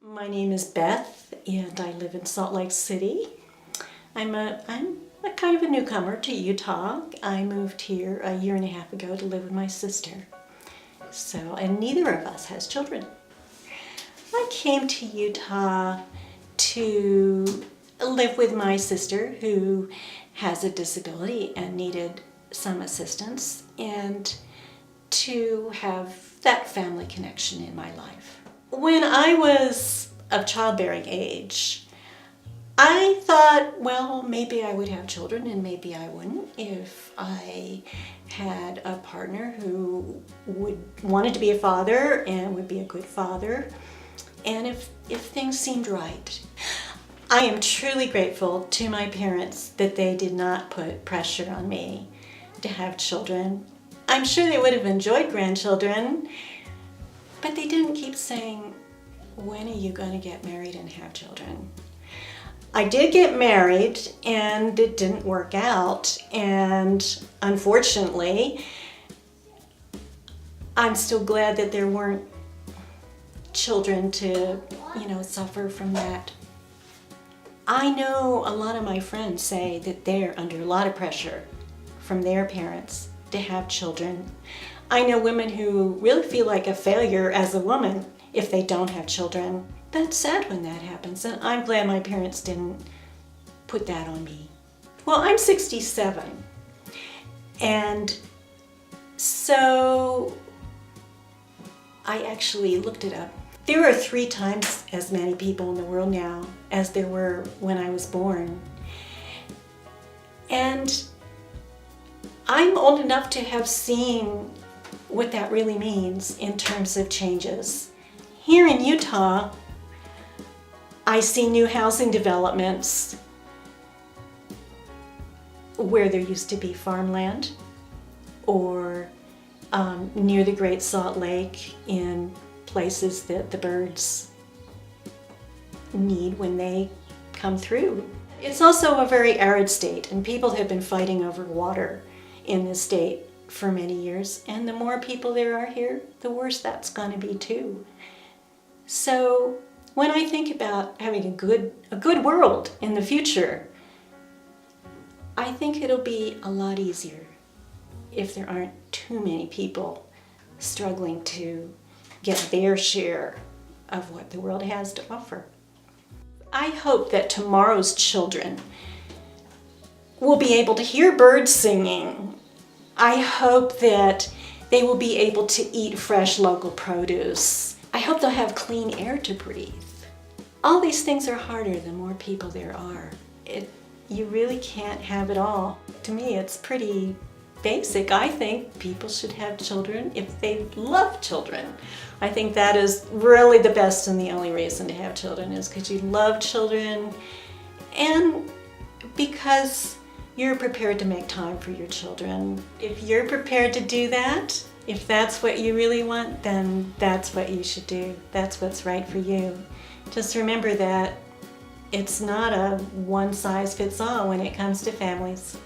My name is Beth and I live in Salt Lake City. I'm a kind of a newcomer to Utah. I moved here a year and a half ago to live with my sister. And neither of us has children. I came to Utah to live with my sister who has a disability and needed some assistance, and to have that family connection in my life. When I was of childbearing age, I thought, well, maybe I would have children and maybe I wouldn't if I had a partner who wanted to be a father and would be a good father, and if things seemed right. I am truly grateful to my parents that they did not put pressure on me to have children. I'm sure they would have enjoyed grandchildren, but they didn't keep saying, when are you going to get married and have children? I did get married and it didn't work out, and unfortunately I'm still glad that there weren't children to, suffer from that. I know a lot of my friends say that they're under a lot of pressure from their parents to have children. I know women who really feel like a failure as a woman if they don't have children. That's sad when that happens, and I'm glad my parents didn't put that on me. Well, I'm 67, and so I actually looked it up. There are 3 times as many people in the world now as there were when I was born. And I'm old enough to have seen what that really means in terms of changes. Here in Utah, I see new housing developments where there used to be farmland, or near the Great Salt Lake in places that the birds need when they come through. It's also a very arid state, and people have been fighting over water in this state for many years, and the more people there are here, the worse that's going to be too. So when I think about having a good world in the future, I think it'll be a lot easier if there aren't too many people struggling to get their share of what the world has to offer. I hope that tomorrow's children will be able to hear birds singing. I hope that they will be able to eat fresh local produce. I hope they'll have clean air to breathe. All these things are harder the more people there are. You really can't have it all. To me, it's pretty basic. I think people should have children if they love children. I think that is really the best and the only reason to have children, is because you love children and because you're prepared to make time for your children. If you're prepared to do that, if that's what you really want, then that's what you should do. That's what's right for you. Just remember that it's not a one-size-fits-all when it comes to families.